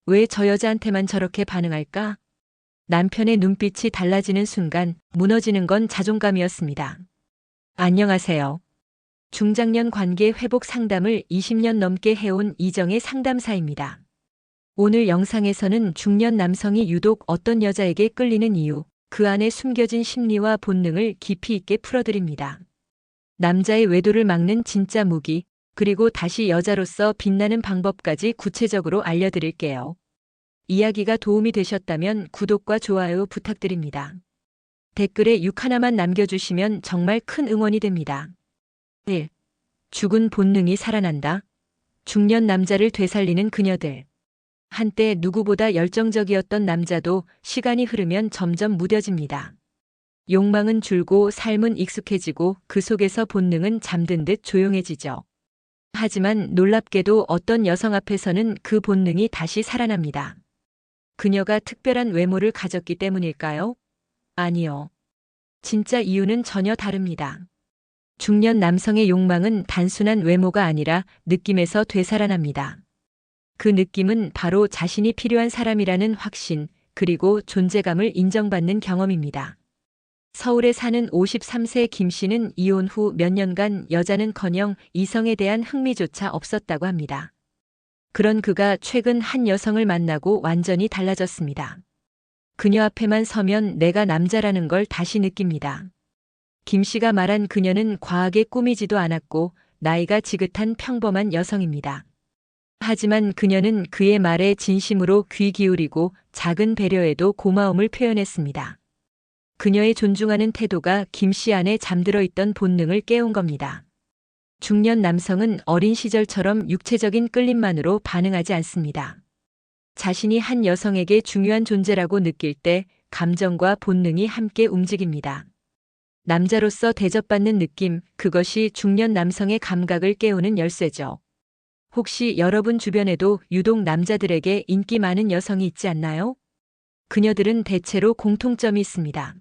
왜 저 여자한테만 저렇게 반응할까? 남편의 눈빛이 달라지는 순간 무너지는 건 자존감이었습니다. 안녕하세요. 중장년 관계 회복 상담을 20년 넘게 해온 이정의 상담사입니다. 오늘 영상에서는 중년 남성이 유독 어떤 여자에게 끌리는 이유, 그 안에 숨겨진 심리와 본능을 깊이 있게 풀어드립니다. 남자의 외도를 막는 진짜 무기, 그리고 다시 여자로서 빛나는 방법까지 구체적으로 알려드릴게요. 이야기가 도움이 되셨다면 구독과 좋아요 부탁드립니다. 댓글에 6 하나만 남겨주시면 정말 큰 응원이 됩니다. 1. 죽은 본능이 살아난다. 중년 남자를 되살리는 그녀들. 한때 누구보다 열정적이었던 남자도 시간이 흐르면 점점 무뎌집니다. 욕망은 줄고 삶은 익숙해지고 그 속에서 본능은 잠든 듯 조용해지죠. 하지만 놀랍게도 어떤 여성 앞에서는 그 본능이 다시 살아납니다. 그녀가 특별한 외모를 가졌기 때문일까요? 아니요. 진짜 이유는 전혀 다릅니다. 중년 남성의 욕망은 단순한 외모가 아니라 느낌에서 되살아납니다. 그 느낌은 바로 자신이 필요한 사람이라는 확신, 그리고 존재감을 인정받는 경험입니다. 서울에 사는 53세 김 씨는 이혼 후 몇 년간 여자는커녕 이성에 대한 흥미조차 없었다고 합니다. 그런 그가 최근 한 여성을 만나고 완전히 달라졌습니다. 그녀 앞에만 서면 내가 남자라는 걸 다시 느낍니다. 김 씨가 말한 그녀는 과하게 꾸미지도 않았고 나이가 지긋한 평범한 여성입니다. 하지만 그녀는 그의 말에 진심으로 귀 기울이고 작은 배려에도 고마움을 표현했습니다. 그녀의 존중하는 태도가 김 씨 안에 잠들어 있던 본능을 깨운 겁니다. 중년 남성은 어린 시절처럼 육체적인 끌림만으로 반응하지 않습니다. 자신이 한 여성에게 중요한 존재라고 느낄 때 감정과 본능이 함께 움직입니다. 남자로서 대접받는 느낌, 그것이 중년 남성의 감각을 깨우는 열쇠죠. 혹시 여러분 주변에도 유독 남자들에게 인기 많은 여성이 있지 않나요? 그녀들은 대체로 공통점이 있습니다.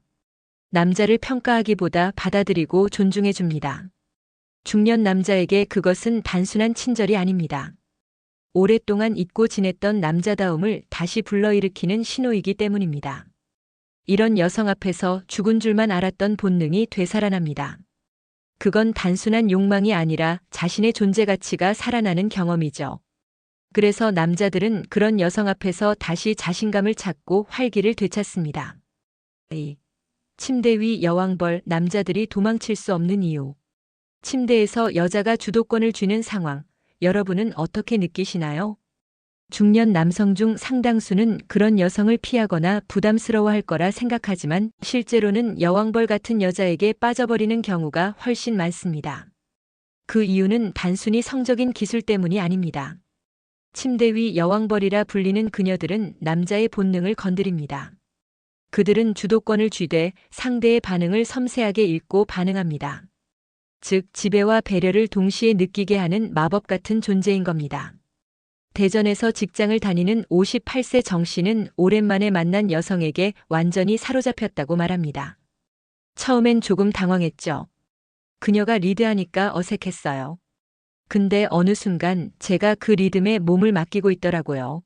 남자를 평가하기보다 받아들이고 존중해 줍니다. 중년 남자에게 그것은 단순한 친절이 아닙니다. 오랫동안 잊고 지냈던 남자다움을 다시 불러일으키는 신호이기 때문입니다. 이런 여성 앞에서 죽은 줄만 알았던 본능이 되살아납니다. 그건 단순한 욕망이 아니라 자신의 존재 가치가 살아나는 경험이죠. 그래서 남자들은 그런 여성 앞에서 다시 자신감을 찾고 활기를 되찾습니다. 2. 침대 위 여왕벌, 남자들이 도망칠 수 없는 이유. 침대에서 여자가 주도권을 쥐는 상황, 여러분은 어떻게 느끼시나요? 중년 남성 중 상당수는 그런 여성을 피하거나 부담스러워할 거라 생각하지만 실제로는 여왕벌 같은 여자에게 빠져버리는 경우가 훨씬 많습니다. 그 이유는 단순히 성적인 기술 때문이 아닙니다. 침대 위 여왕벌이라 불리는 그녀들은 남자의 본능을 건드립니다. 그들은 주도권을 쥐되 상대의 반응을 섬세하게 읽고 반응합니다. 즉, 지배와 배려를 동시에 느끼게 하는 마법 같은 존재인 겁니다. 대전에서 직장을 다니는 58세 정 씨는 오랜만에 만난 여성에게 완전히 사로잡혔다고 말합니다. 처음엔 조금 당황했죠. 그녀가 리드하니까 어색했어요. 근데 어느 순간 제가 그 리듬에 몸을 맡기고 있더라고요.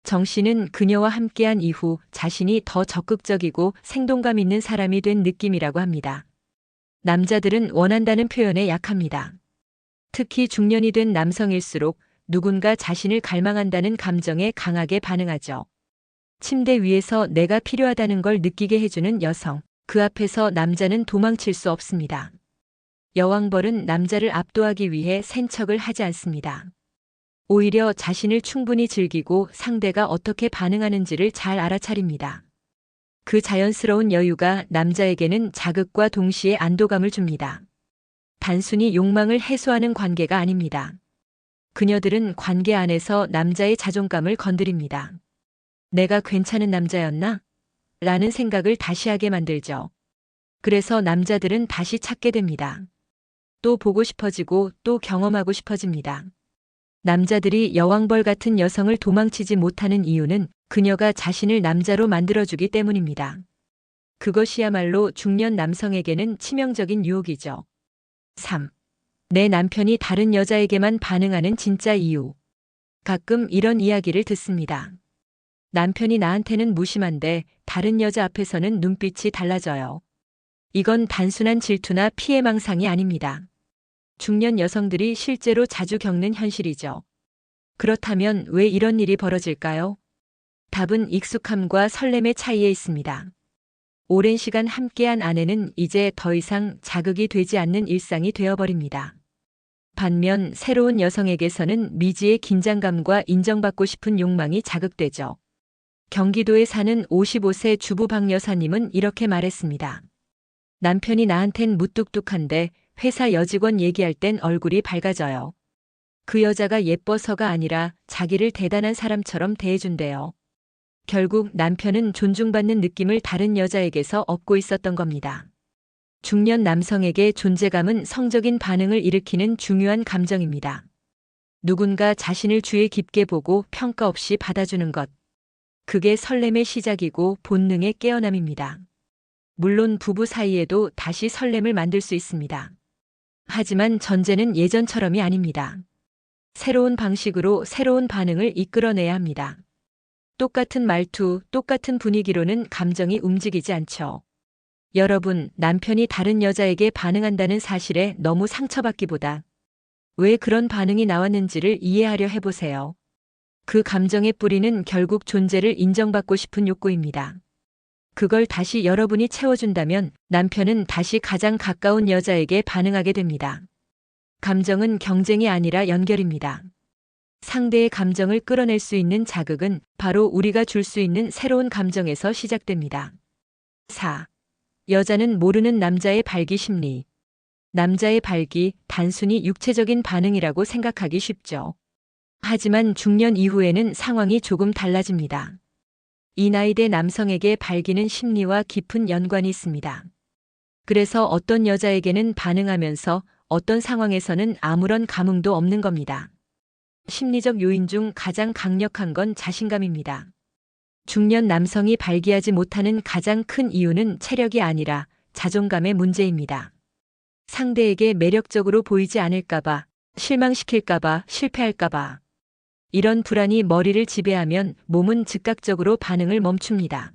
정 씨는 그녀와 함께한 이후 자신이 더 적극적이고 생동감 있는 사람이 된 느낌이라고 합니다. 남자들은 원한다는 표현에 약합니다. 특히 중년이 된 남성일수록 누군가 자신을 갈망한다는 감정에 강하게 반응하죠. 침대 위에서 내가 필요하다는 걸 느끼게 해주는 여성, 그 앞에서 남자는 도망칠 수 없습니다. 여왕벌은 남자를 압도하기 위해 센 척을 하지 않습니다. 오히려 자신을 충분히 즐기고 상대가 어떻게 반응하는지를 잘 알아차립니다. 그 자연스러운 여유가 남자에게는 자극과 동시에 안도감을 줍니다. 단순히 욕망을 해소하는 관계가 아닙니다. 그녀들은 관계 안에서 남자의 자존감을 건드립니다. 내가 괜찮은 남자였나? 라는 생각을 다시 하게 만들죠. 그래서 남자들은 다시 찾게 됩니다. 또 보고 싶어지고 또 경험하고 싶어집니다. 남자들이 여왕벌 같은 여성을 도망치지 못하는 이유는 그녀가 자신을 남자로 만들어주기 때문입니다. 그것이야말로 중년 남성에게는 치명적인 유혹이죠. 3. 내 남편이 다른 여자에게만 반응하는 진짜 이유. 가끔 이런 이야기를 듣습니다. 남편이 나한테는 무심한데 다른 여자 앞에서는 눈빛이 달라져요. 이건 단순한 질투나 피해망상이 아닙니다. 중년 여성들이 실제로 자주 겪는 현실이죠. 그렇다면 왜 이런 일이 벌어질까요? 답은 익숙함과 설렘의 차이에 있습니다. 오랜 시간 함께한 아내는 이제 더 이상 자극이 되지 않는 일상이 되어버립니다. 반면 새로운 여성에게서는 미지의 긴장감과 인정받고 싶은 욕망이 자극되죠. 경기도에 사는 55세 주부 박 여사님은 이렇게 말했습니다. 남편이 나한텐 무뚝뚝한데 회사 여직원 얘기할 땐 얼굴이 밝아져요. 그 여자가 예뻐서가 아니라 자기를 대단한 사람처럼 대해준대요. 결국 남편은 존중받는 느낌을 다른 여자에게서 얻고 있었던 겁니다. 중년 남성에게 존재감은 성적인 반응을 일으키는 중요한 감정입니다. 누군가 자신을 주의 깊게 보고 평가 없이 받아주는 것. 그게 설렘의 시작이고 본능의 깨어남입니다. 물론 부부 사이에도 다시 설렘을 만들 수 있습니다. 하지만 전제는 예전처럼이 아닙니다. 새로운 방식으로 새로운 반응을 이끌어내야 합니다. 똑같은 말투, 똑같은 분위기로는 감정이 움직이지 않죠. 여러분, 남편이 다른 여자에게 반응한다는 사실에 너무 상처받기보다 왜 그런 반응이 나왔는지를 이해하려 해보세요. 그 감정의 뿌리는 결국 존재를 인정받고 싶은 욕구입니다. 그걸 다시 여러분이 채워준다면 남편은 다시 가장 가까운 여자에게 반응하게 됩니다. 감정은 경쟁이 아니라 연결입니다. 상대의 감정을 끌어낼 수 있는 자극은 바로 우리가 줄 수 있는 새로운 감정에서 시작됩니다. 4. 여자는 모르는 남자의 발기 심리. 남자의 발기, 단순히 육체적인 반응이라고 생각하기 쉽죠. 하지만 중년 이후에는 상황이 조금 달라집니다. 이 나이대 남성에게 발기는 심리와 깊은 연관이 있습니다. 그래서 어떤 여자에게는 반응하면서 어떤 상황에서는 아무런 감흥도 없는 겁니다. 심리적 요인 중 가장 강력한 건 자신감입니다. 중년 남성이 발기하지 못하는 가장 큰 이유는 체력이 아니라 자존감의 문제입니다. 상대에게 매력적으로 보이지 않을까봐, 실망시킬까봐, 실패할까봐. 이런 불안이 머리를 지배하면 몸은 즉각적으로 반응을 멈춥니다.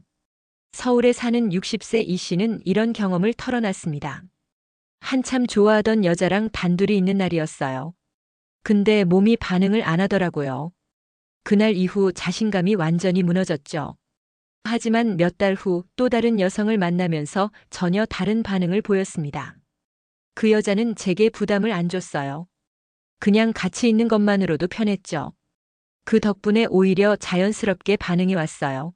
서울에 사는 60세 이 씨는 이런 경험을 털어놨습니다. 한참 좋아하던 여자랑 단둘이 있는 날이었어요. 근데 몸이 반응을 안 하더라고요. 그날 이후 자신감이 완전히 무너졌죠. 하지만 몇 달 후 또 다른 여성을 만나면서 전혀 다른 반응을 보였습니다. 그 여자는 제게 부담을 안 줬어요. 그냥 같이 있는 것만으로도 편했죠. 그 덕분에 오히려 자연스럽게 반응이 왔어요.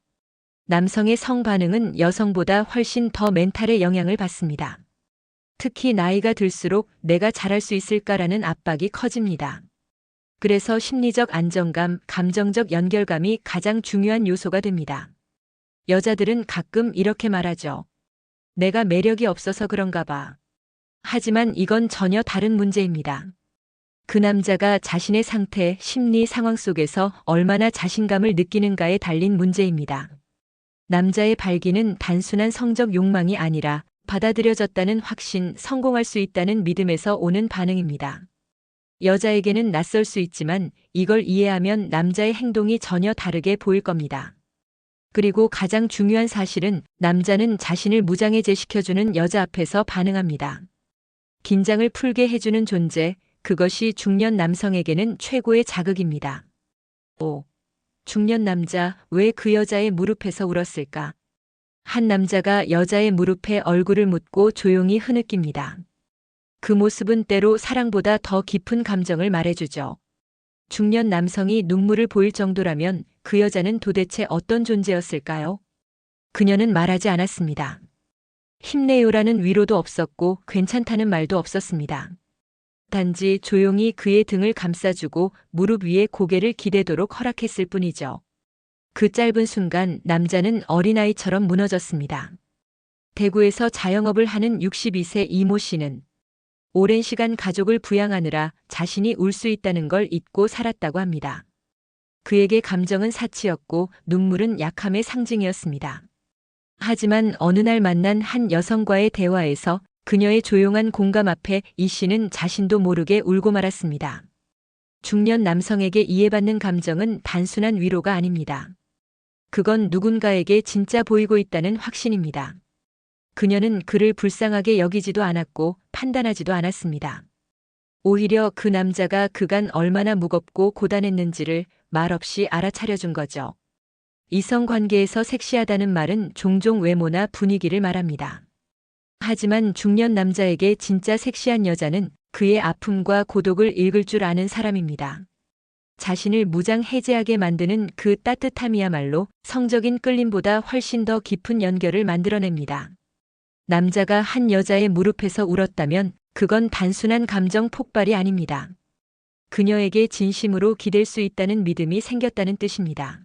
남성의 성반응은 여성보다 훨씬 더 멘탈에 영향을 받습니다. 특히 나이가 들수록 내가 잘할 수 있을까라는 압박이 커집니다. 그래서 심리적 안정감, 감정적 연결감이 가장 중요한 요소가 됩니다. 여자들은 가끔 이렇게 말하죠. 내가 매력이 없어서 그런가 봐. 하지만 이건 전혀 다른 문제입니다. 그 남자가 자신의 상태, 심리 상황 속에서 얼마나 자신감을 느끼는가에 달린 문제입니다. 남자의 발기는 단순한 성적 욕망이 아니라 받아들여졌다는 확신, 성공할 수 있다는 믿음에서 오는 반응입니다. 여자에게는 낯설 수 있지만 이걸 이해하면 남자의 행동이 전혀 다르게 보일 겁니다. 그리고 가장 중요한 사실은 남자는 자신을 무장해제시켜주는 여자 앞에서 반응합니다. 긴장을 풀게 해주는 존재, 그것이 중년 남성에게는 최고의 자극입니다. 5. 중년 남자, 왜 그 여자의 무릎에서 울었을까? 한 남자가 여자의 무릎에 얼굴을 묻고 조용히 흐느낍니다. 그 모습은 때로 사랑보다 더 깊은 감정을 말해주죠. 중년 남성이 눈물을 보일 정도라면 그 여자는 도대체 어떤 존재였을까요? 그녀는 말하지 않았습니다. 힘내요라는 위로도 없었고 괜찮다는 말도 없었습니다. 단지 조용히 그의 등을 감싸주고 무릎 위에 고개를 기대도록 허락했을 뿐이죠. 그 짧은 순간 남자는 어린아이처럼 무너졌습니다. 대구에서 자영업을 하는 62세 이모 씨는 오랜 시간 가족을 부양하느라 자신이 울 수 있다는 걸 잊고 살았다고 합니다. 그에게 감정은 사치였고 눈물은 약함의 상징이었습니다. 하지만 어느 날 만난 한 여성과의 대화에서 그녀의 조용한 공감 앞에 이 씨는 자신도 모르게 울고 말았습니다. 중년 남성에게 이해받는 감정은 단순한 위로가 아닙니다. 그건 누군가에게 진짜 보이고 있다는 확신입니다. 그녀는 그를 불쌍하게 여기지도 않았고 판단하지도 않았습니다. 오히려 그 남자가 그간 얼마나 무겁고 고단했는지를 말없이 알아차려준 거죠. 이성관계에서 섹시하다는 말은 종종 외모나 분위기를 말합니다. 하지만 중년 남자에게 진짜 섹시한 여자는 그의 아픔과 고독을 읽을 줄 아는 사람입니다. 자신을 무장해제하게 만드는 그 따뜻함이야말로 성적인 끌림보다 훨씬 더 깊은 연결을 만들어냅니다. 남자가 한 여자의 무릎에서 울었다면 그건 단순한 감정 폭발이 아닙니다. 그녀에게 진심으로 기댈 수 있다는 믿음이 생겼다는 뜻입니다.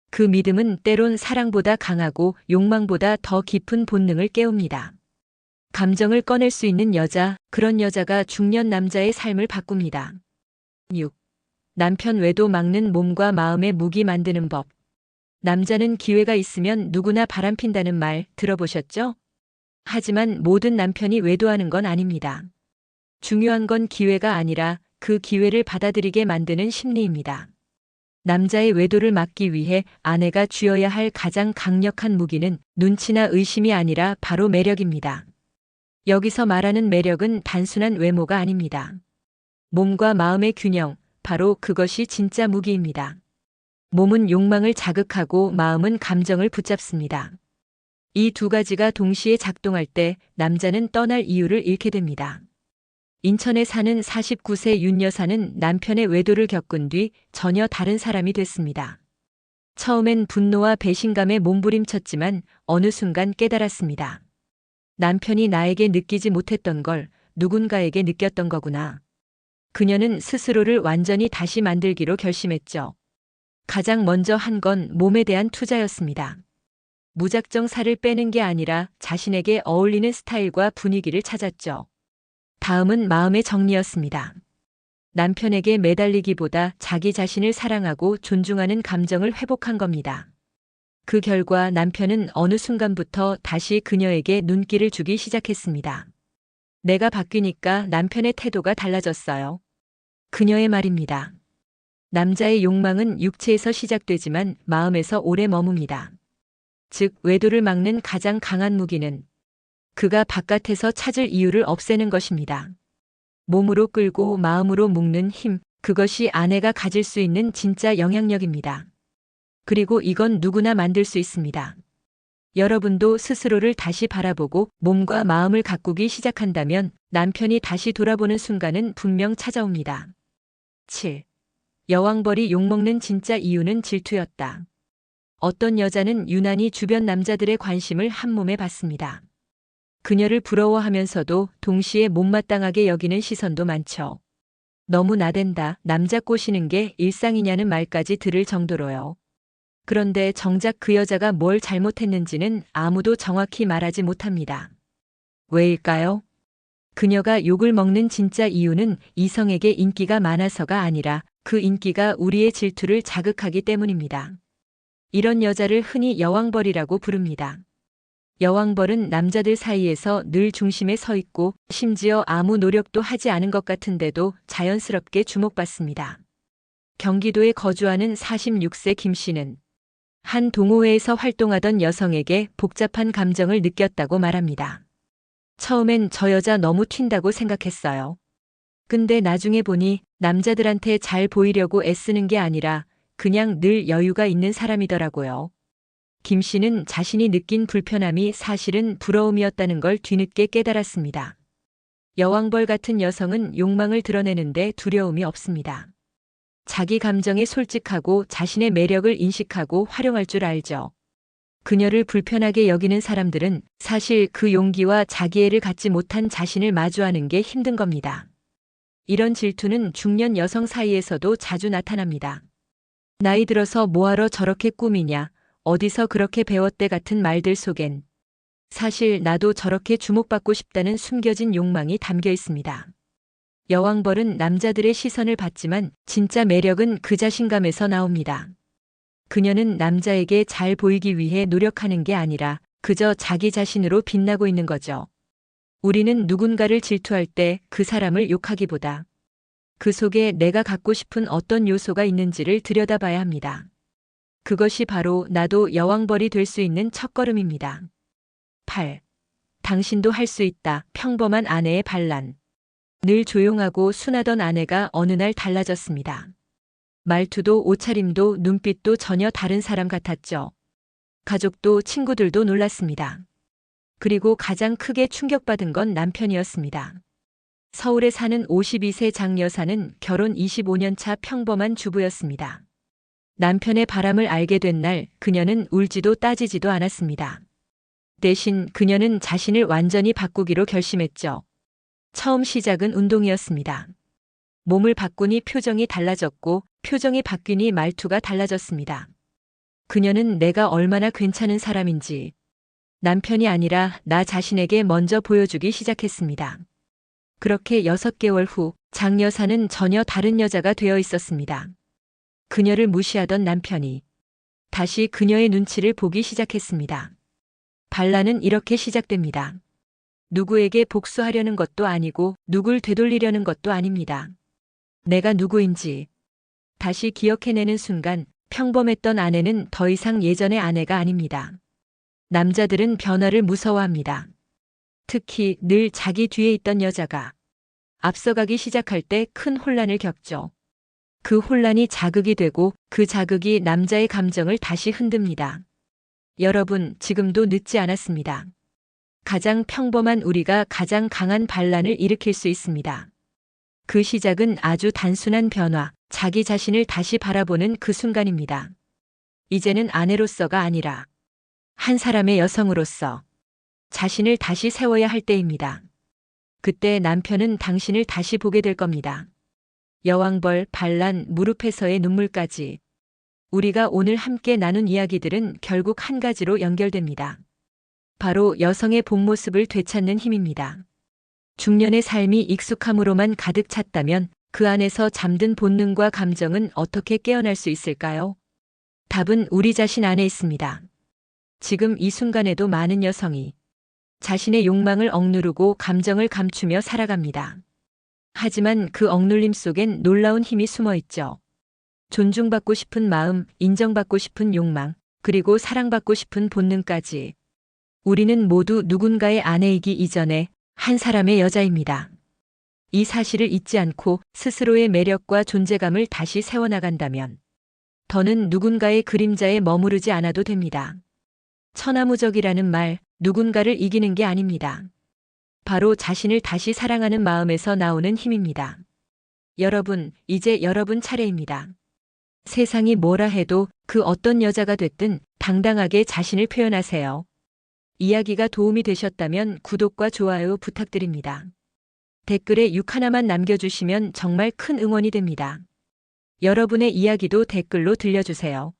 그 믿음은 때론 사랑보다 강하고 욕망보다 더 깊은 본능을 깨웁니다. 감정을 꺼낼 수 있는 여자, 그런 여자가 중년 남자의 삶을 바꿉니다. 6. 남편 외도 막는 몸과 마음의 무기 만드는 법. 남자는 기회가 있으면 누구나 바람핀다는 말 들어보셨죠? 하지만 모든 남편이 외도하는 건 아닙니다. 중요한 건 기회가 아니라 그 기회를 받아들이게 만드는 심리입니다. 남자의 외도를 막기 위해 아내가 쥐어야 할 가장 강력한 무기는 눈치나 의심이 아니라 바로 매력입니다. 여기서 말하는 매력은 단순한 외모가 아닙니다. 몸과 마음의 균형, 바로 그것이 진짜 무기입니다. 몸은 욕망을 자극하고 마음은 감정을 붙잡습니다. 이 두 가지가 동시에 작동할 때 남자는 떠날 이유를 잃게 됩니다. 인천에 사는 49세 윤 여사는 남편의 외도를 겪은 뒤 전혀 다른 사람이 됐습니다. 처음엔 분노와 배신감에 몸부림쳤지만 어느 순간 깨달았습니다. 남편이 나에게 느끼지 못했던 걸 누군가에게 느꼈던 거구나. 그녀는 스스로를 완전히 다시 만들기로 결심했죠. 가장 먼저 한 건 몸에 대한 투자였습니다. 무작정 살을 빼는 게 아니라 자신에게 어울리는 스타일과 분위기를 찾았죠. 다음은 마음의 정리였습니다. 남편에게 매달리기보다 자기 자신을 사랑하고 존중하는 감정을 회복한 겁니다. 그 결과 남편은 어느 순간부터 다시 그녀에게 눈길을 주기 시작했습니다. 내가 바뀌니까 남편의 태도가 달라졌어요. 그녀의 말입니다. 남자의 욕망은 육체에서 시작되지만 마음에서 오래 머뭅니다. 즉, 외도를 막는 가장 강한 무기는 그가 바깥에서 찾을 이유를 없애는 것입니다. 몸으로 끌고 마음으로 묶는 힘, 그것이 아내가 가질 수 있는 진짜 영향력입니다. 그리고 이건 누구나 만들 수 있습니다. 여러분도 스스로를 다시 바라보고 몸과 마음을 가꾸기 시작한다면 남편이 다시 돌아보는 순간은 분명 찾아옵니다. 7. 여왕벌이 욕먹는 진짜 이유는 질투였다. 어떤 여자는 유난히 주변 남자들의 관심을 한몸에 받습니다. 그녀를 부러워하면서도 동시에 못마땅하게 여기는 시선도 많죠. 너무 나댄다, 남자 꼬시는 게 일상이냐는 말까지 들을 정도로요. 그런데 정작 그 여자가 뭘 잘못했는지는 아무도 정확히 말하지 못합니다. 왜일까요? 그녀가 욕을 먹는 진짜 이유는 이성에게 인기가 많아서가 아니라 그 인기가 우리의 질투를 자극하기 때문입니다. 이런 여자를 흔히 여왕벌이라고 부릅니다. 여왕벌은 남자들 사이에서 늘 중심에 서 있고 심지어 아무 노력도 하지 않은 것 같은데도 자연스럽게 주목받습니다. 경기도에 거주하는 46세 김 씨는 한 동호회에서 활동하던 여성에게 복잡한 감정을 느꼈다고 말합니다. 처음엔 저 여자 너무 튄다고 생각했어요. 근데 나중에 보니 남자들한테 잘 보이려고 애쓰는 게 아니라 그냥 늘 여유가 있는 사람이더라고요. 김 씨는 자신이 느낀 불편함이 사실은 부러움이었다는 걸 뒤늦게 깨달았습니다. 여왕벌 같은 여성은 욕망을 드러내는데 두려움이 없습니다. 자기 감정에 솔직하고 자신의 매력을 인식하고 활용할 줄 알죠. 그녀를 불편하게 여기는 사람들은 사실 그 용기와 자기애를 갖지 못한 자신을 마주하는 게 힘든 겁니다. 이런 질투는 중년 여성 사이에서도 자주 나타납니다. 나이 들어서 뭐하러 저렇게 꾸미냐, 어디서 그렇게 배웠대 같은 말들 속엔 사실 나도 저렇게 주목받고 싶다는 숨겨진 욕망이 담겨 있습니다. 여왕벌은 남자들의 시선을 받지만 진짜 매력은 그 자신감에서 나옵니다. 그녀는 남자에게 잘 보이기 위해 노력하는 게 아니라 그저 자기 자신으로 빛나고 있는 거죠. 우리는 누군가를 질투할 때 그 사람을 욕하기보다 그 속에 내가 갖고 싶은 어떤 요소가 있는지를 들여다봐야 합니다. 그것이 바로 나도 여왕벌이 될 수 있는 첫걸음입니다. 8. 당신도 할 수 있다. 평범한 아내의 반란. 늘 조용하고 순하던 아내가 어느 날 달라졌습니다. 말투도 옷차림도 눈빛도 전혀 다른 사람 같았죠. 가족도 친구들도 놀랐습니다. 그리고 가장 크게 충격받은 건 남편이었습니다. 서울에 사는 52세 장 여사는 결혼 25년 차 평범한 주부였습니다. 남편의 바람을 알게 된 날 그녀는 울지도 따지지도 않았습니다. 대신 그녀는 자신을 완전히 바꾸기로 결심했죠. 처음 시작은 운동이었습니다. 몸을 바꾸니 표정이 달라졌고 표정이 바뀌니 말투가 달라졌습니다. 그녀는 내가 얼마나 괜찮은 사람인지 남편이 아니라 나 자신에게 먼저 보여주기 시작했습니다. 그렇게 6개월 후 장 여사는 전혀 다른 여자가 되어 있었습니다. 그녀를 무시하던 남편이 다시 그녀의 눈치를 보기 시작했습니다. 반란은 이렇게 시작됩니다. 누구에게 복수하려는 것도 아니고 누굴 되돌리려는 것도 아닙니다. 내가 누구인지 다시 기억해내는 순간 평범했던 아내는 더 이상 예전의 아내가 아닙니다. 남자들은 변화를 무서워합니다. 특히 늘 자기 뒤에 있던 여자가 앞서가기 시작할 때 큰 혼란을 겪죠. 그 혼란이 자극이 되고 그 자극이 남자의 감정을 다시 흔듭니다. 여러분, 지금도 늦지 않았습니다. 가장 평범한 우리가 가장 강한 반란을 일으킬 수 있습니다. 그 시작은 아주 단순한 변화, 자기 자신을 다시 바라보는 그 순간입니다. 이제는 아내로서가 아니라 한 사람의 여성으로서 자신을 다시 세워야 할 때입니다. 그때 남편은 당신을 다시 보게 될 겁니다. 여왕벌, 반란, 무릎에서의 눈물까지. 우리가 오늘 함께 나눈 이야기들은 결국 한 가지로 연결됩니다. 바로 여성의 본 모습을 되찾는 힘입니다. 중년의 삶이 익숙함으로만 가득 찼다면 그 안에서 잠든 본능과 감정은 어떻게 깨어날 수 있을까요? 답은 우리 자신 안에 있습니다. 지금 이 순간에도 많은 여성이 자신의 욕망을 억누르고 감정을 감추며 살아갑니다. 하지만 그 억눌림 속엔 놀라운 힘이 숨어 있죠. 존중받고 싶은 마음, 인정받고 싶은 욕망, 그리고 사랑받고 싶은 본능까지. 우리는 모두 누군가의 아내이기 이전에 한 사람의 여자입니다. 이 사실을 잊지 않고 스스로의 매력과 존재감을 다시 세워나간다면 더는 누군가의 그림자에 머무르지 않아도 됩니다. 천하무적이라는 말, 누군가를 이기는 게 아닙니다. 바로 자신을 다시 사랑하는 마음에서 나오는 힘입니다. 여러분, 이제 여러분 차례입니다. 세상이 뭐라 해도 그 어떤 여자가 됐든 당당하게 자신을 표현하세요. 이야기가 도움이 되셨다면 구독과 좋아요 부탁드립니다. 댓글에 6 하나만 남겨주시면 정말 큰 응원이 됩니다. 여러분의 이야기도 댓글로 들려주세요.